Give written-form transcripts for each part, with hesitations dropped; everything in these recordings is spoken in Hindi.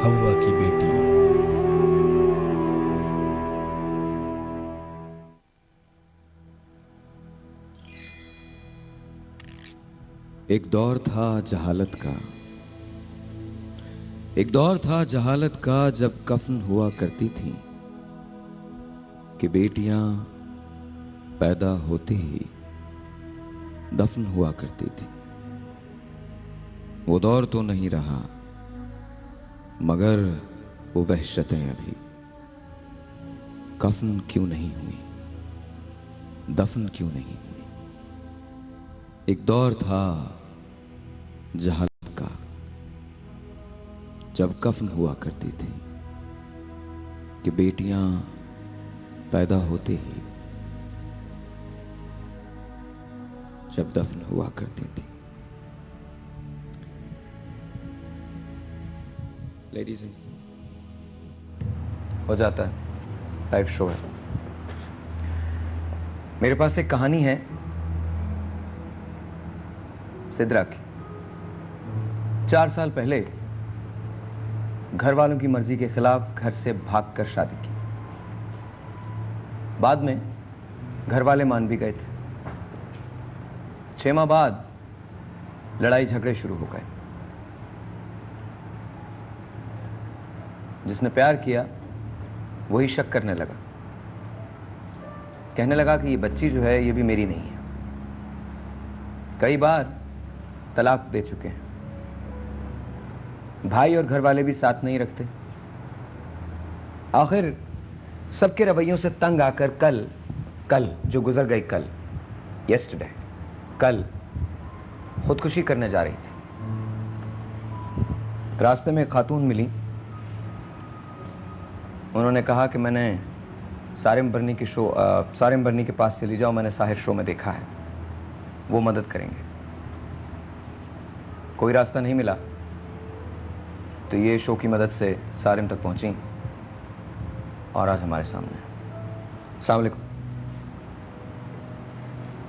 हव्वा की बेटी। एक दौर था जहालत का, एक दौर था जहालत का, जब कफन हुआ करती थी कि बेटियां पैदा होते ही दफन हुआ करती थी। वो दौर तो नहीं रहा, मगर वो वहशतें अभी। कफन क्यों नहीं हुई, दफन क्यों नहीं हुई। एक दौर था जहालत का, जब कफन हुआ करती थी कि बेटियां पैदा होते ही जब दफन हुआ करती थी। लेडीज हो जाता है, लाइव शो है। मेरे पास एक कहानी है सिद्रा की। 4 साल पहले घर वालों की मर्जी के खिलाफ घर से भागकर शादी की। बाद में घर वाले मान भी गए थे। 6 माह बाद लड़ाई झगड़े शुरू हो गए। जिसने प्यार किया वही शक करने लगा, कहने लगा कि ये बच्ची जो है ये भी मेरी नहीं है। कई बार तलाक दे चुके हैं। भाई और घर वाले भी साथ नहीं रखते। आखिर सबके रवैयों से तंग आकर कल जो गुजर गई, यस्टरडे, कल खुदकुशी करने जा रही थी। रास्ते में खातून मिली। उन्होंने कहा कि मैंने सारिम बर्नी के पास चली जाओ, मैंने साहिर शो में देखा है, वो मदद करेंगे। कोई रास्ता नहीं मिला तो ये शो की मदद से सारिम तक पहुंची और आज हमारे सामने। अस्सलाम वालेकुम।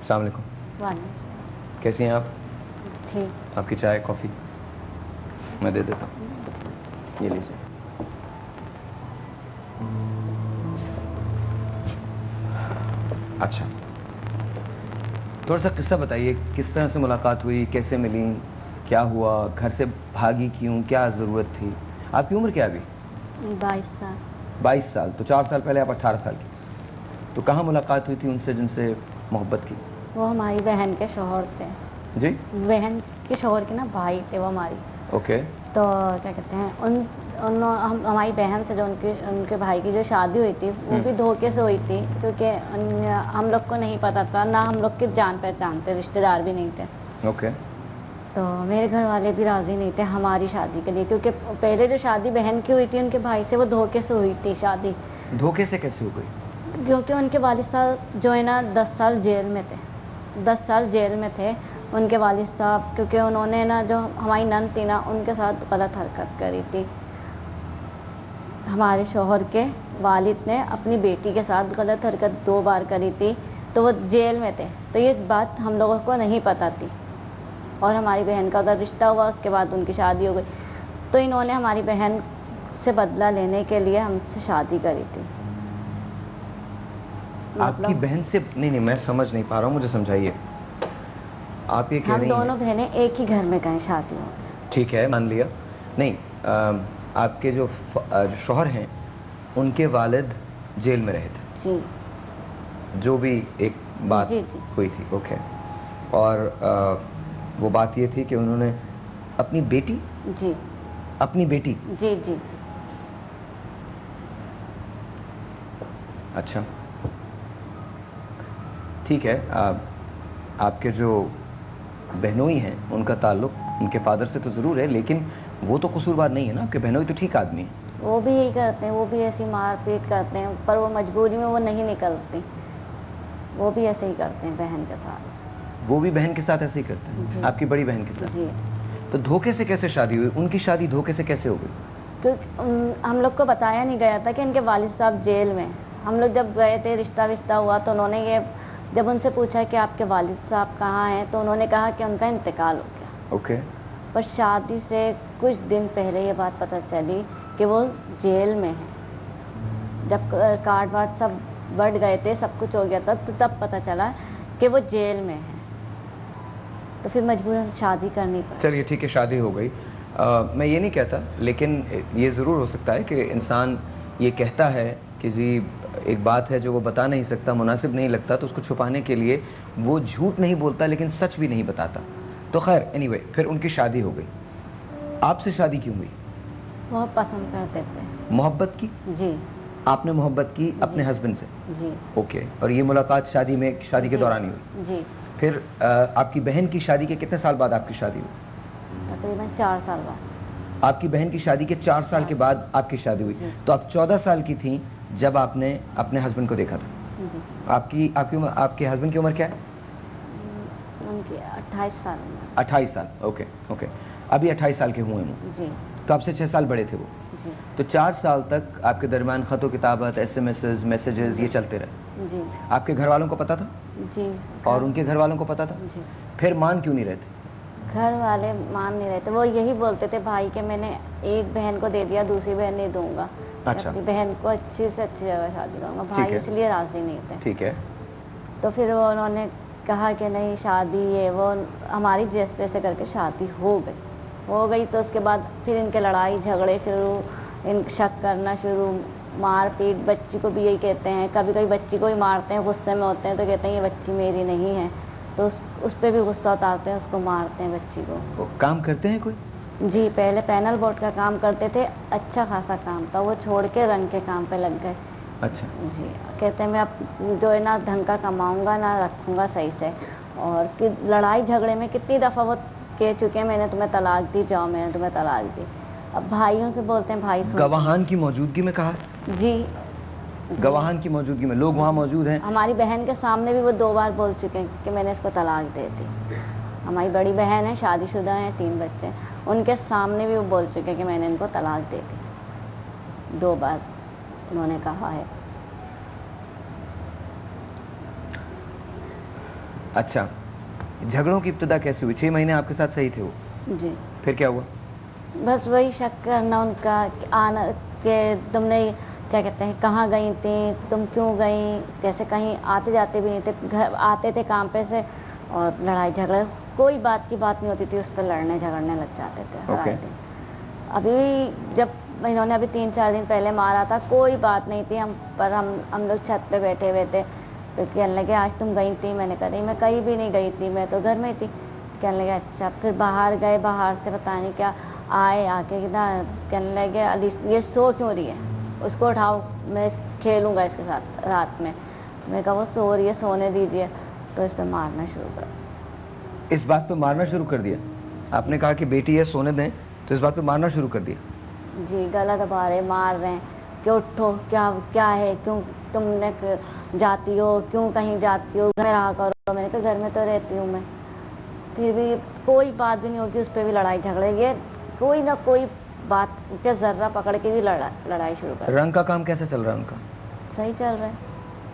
अस्सलाम वालेकुम। कैसी हैं आप? ठीक। आपकी चाय कॉफी मैं दे देता हूँ, ये लीजिए। अच्छा, थोड़ा सा किस्सा बताइए, किस तरह से मुलाकात हुई, कैसे मिली, क्या हुआ, घर से भागी क्यों, क्या जरूरत थी? आपकी उम्र क्या अभी? 22 साल। 22 साल, तो 4 साल पहले आप 18 साल की। तो कहाँ मुलाकात हुई थी उनसे जिनसे मोहब्बत की? वो हमारी बहन के शौहर थे जी। बहन के शौहर के ना भाई थे वो हमारी। ओके। तो क्या कहते हैं, हमारी बहन से जो उनके भाई की जो शादी हुई थी वो भी धोखे से हुई थी, क्योंकि हम लोग को नहीं पता था, ना हम लोग के जान पहचान थे, रिश्तेदार भी नहीं थे। ओके। तो मेरे घर वाले भी राजी नहीं थे हमारी शादी के लिए, क्योंकि पहले जो शादी बहन की हुई थी उनके भाई से, वो धोखे से हुई थी शादी। धोखे से कैसे हो गई? क्योंकि उनके वालिद साहब जो है ना 10 साल जेल में थे। 10 साल जेल में थे उनके वालिद साहब, क्योंकि उन्होंने ना जो हमारी नंद थी ना उनके साथ गलत हरकत करी थी। हमारे शौहर के वालिद ने अपनी बेटी के साथ गलत हरकत 2 बार करी थी, तो वो जेल में थे। तो ये बात हम लोगों को नहीं पता थी और हमारी बहन का उधर रिश्ता हुआ, उसके बाद उनकी शादी हो गई। तो इन्होंने हमारी बहन से बदला लेने के लिए हमसे शादी करी थी। आपकी बहन से? नहीं, मैं समझ नहीं पा रहा हूँ, मुझे समझाइए। आप ये कह रही हैं हम दोनों बहनें एक ही घर में गए शादी हो। ठीक है, मान लिया। नहीं, आपके जो शौहर हैं उनके वालिद जेल में रहे थे? जी। जो भी एक बात जी। हुई थी। ओके। और वो बात ये थी कि उन्होंने अपनी बेटी? जी। अपनी बेटी? जी जी। अच्छा, ठीक है। आपके जो बहनोई हैं उनका ताल्लुक उनके फादर से तो जरूर है, लेकिन वो तो कसूरवार नहीं है ना। आपके बहनोई तो ठीक आदमी है। वो भी यही करते हैं, वो भी ऐसी मारपीट करते हैं, पर वो मजबूरी में वो नहीं निकलती। वो भी ऐसे ही करते हैं बहन के साथ। वो भी बहन के साथ ऐसे ही करते हैं? आपकी बड़ी बहन के साथ? जी। तो धोखे से कैसे शादी हुई? उनकी शादी धोखे से कैसे हो गई? क्योंकि हम लोग को बताया नहीं गया था कि इनके वालिद साहब जेल में। हम लोग जब गए थे, रिश्ता हुआ, तो उन्होंने ये जब उनसे पूछा कि आपके वालिद साहब कहाँ हैं, तो उन्होंने कहा कि उनका इंतकाल हो गया। ओके। पर शादी से कुछ दिन पहले ये बात पता चली कि वो जेल में है। जब कार्ड वार्ड सब बढ़ गए थे, सब कुछ हो गया था, तो तब पता चला कि वो जेल में है। तो फिर मजबूरन शादी करनी पड़ी। चलिए ठीक है, शादी हो गई। मैं ये नहीं कहता, लेकिन ये ज़रूर हो सकता है कि इंसान ये कहता है कि जी एक बात है जो वो बता नहीं सकता, मुनासिब नहीं लगता, तो उसको छुपाने के लिए वो झूठ नहीं बोलता लेकिन सच भी नहीं बताता। तो खैर एनीवे, फिर उनकी शादी हो गई। आपसे शादी क्यों हुई? वो पसंद करते थे। मोहब्बत की? जी। आपने मोहब्बत की अपने हस्बैंड से? जी। ओके, और ये मुलाकात शादी के दौरान ही हुई? जी। फिर आपकी बहन की शादी के कितने साल बाद आपकी शादी हुई? तकरीबन 4 साल बाद। आपकी बहन की शादी के 4 साल के बाद आपकी शादी हुई। तो आप 14 साल की थी जब आपने अपने हस्बैंड को देखा था। जी। आपके हस्बैंड की उम्र क्या है? उनकी 28 साल। 28 साल। ओके ओके, अभी 28 साल के हुए हैं। जी। तो आपसे 6 साल बड़े थे वो। जी। तो 4 साल तक आपके दरमियान खतो किताबत, SMS मैसेजेस ये चलते रहे। जी। आपके घर वालों को पता था? जी। और उनके घर वालों को पता था? जी। फिर मान क्यों नहीं रहे थे? घर वाले मान नहीं रहे थे। वो यही बोलते थे भाई के मैंने एक बहन को दे दिया, दूसरी बहन नहीं दूंगा। अच्छा। अपनी बहन को अच्छी से अच्छी जगह शादी करूंगा। भाई इसलिए राजी नहीं थे। ठीक है। तो फिर उन्होंने कहा कि नहीं शादी ये वो, हमारी जैसे करके शादी हो गई। तो उसके बाद फिर इनके लड़ाई झगड़े शुरू, इन शक करना शुरू, मारपीट। बच्ची को भी यही कहते हैं, कभी कभी बच्ची को ही मारते हैं, गुस्से में होते हैं तो कहते हैं ये बच्ची मेरी नहीं है, तो उस पर भी गुस्सा उतारते हैं, उसको मारते हैं बच्ची को। वो काम करते हैं कोई? जी, पहले पैनल बोर्ड का काम करते थे, अच्छा खासा काम था, वो छोड़ के रंग के काम पे लग गए। अच्छा। जी, कहते हैं मैं अब जो है ना ढंग का कमाऊंगा ना रखूंगा सही से। और कि लड़ाई झगड़े में कितनी दफ़ा वो कह चुके हैं मैंने तुम्हें तलाक दी, जाओ मैंने तुम्हें तलाक दी। अब भाइयों से बोलते हैं भाई सुन। गवाहान की मौजूदगी में कहा? जी। गवाहान की मौजूदगी में लोग वहाँ मौजूद हैं? हमारी बहन के सामने भी वो 2 बार बोल चुके हैं कि मैंने इसको तलाक दे दी। हमारी बड़ी बहन है, शादीशुदा है, 3 बच्चे हैं, उनके सामने भी वो बोल चुके हैं कि मैंने इनको तलाक दे दी। 2 बार उन्होंने कहा है। अच्छा, झगड़ों की इब्तिदा कैसे हुई? 6 महीने आपके साथ सही थे वो? जी। फिर क्या हुआ? बस वही शक करना उनका आना कि तुमने क्या कहते हैं कहाँ गई थी, तुम क्यों गई, जैसे कहीं आते जाते भी नहीं थे, घर आते थे काम पे से और लड़ाई झगड़े, कोई बात की बात नहीं होती थी, उस पर लड़ने झगड़ने लग जाते थे हर दिन। अभी भी जब इन्होंने अभी 3-4 दिन पहले मारा था, कोई बात नहीं थी, हम लोग छत पे बैठे हुए थे, तो कहने लगे आज तुम गई थी? मैंने कहा नहीं मैं कहीं भी नहीं गई थी, मैं तो घर में थी। कहने लगे अच्छा। फिर बाहर गए, बाहर से पता नहीं क्या आए, आके ना कहने लगे अली ये सो क्यों रही है, उसको उठाओ मैं खेलूंगा इसके साथ रात में। तो मैंने कहा वो सो रही है, सोने दीजिए। तो इस पर मारना शुरू कर। इस बात पे मारना शुरू कर दिया? आपने कहा कि बेटी है सोने दें, तो इस बात पे मारना शुरू कर दिया? जी, गला दबा रहे, मार रहे हैं कि उठो, क्या है, क्यों तुमने जाती हो, क्यों कहीं जाती हो, घर में रहा करो। मैंने कहा घर में तो रहती हूँ मैं। फिर भी कोई बात भी नहीं होगी, उस पर भी लड़ाई झगड़े, ये कोई ना कोई बात के जर्रा पकड़ के भी लड़ाई शुरू कर। रंग का काम कैसे चल रहा है उनका? सही चल रहा है।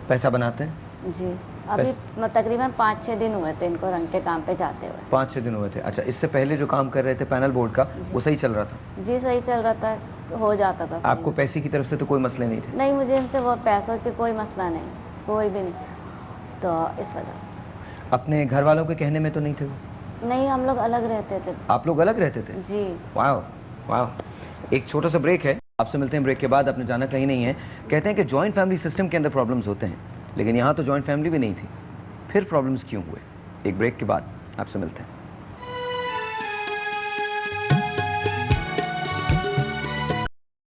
पैसा बनाते हैं? जी, अभी तकरीबन 5-6 दिन हुए थे इनको रंग के काम पे जाते हुए। 5-6 दिन हुए थे। अच्छा, इससे पहले जो काम कर रहे थे पैनल बोर्ड का, वो सही चल रहा था? जी सही चल रहा था, हो जाता था। आपको पैसे की तरफ से तो कोई मसले नहीं थे? नहीं, मुझे इनसे वो पैसों के कोई मसला नहीं, कोई भी नहीं, तो इस वजह से। अपने घर वालों के कहने में तो नहीं थे वो? नहीं, हम लोग अलग रहते थे। आप लोग अलग रहते थे? जी। वाह वाह। एक छोटा सा ब्रेक है, आपसे मिलते हैं ब्रेक के बाद। आपने जाना कहीं नहीं है। कहते हैं कि जॉइंट फैमिली सिस्टम के अंदर प्रॉब्लम्स होते हैं, लेकिन यहाँ तो जॉइंट फैमिली भी नहीं थी, फिर प्रॉब्लम्स क्यों हुए? एक ब्रेक के बाद आपसे मिलते हैं।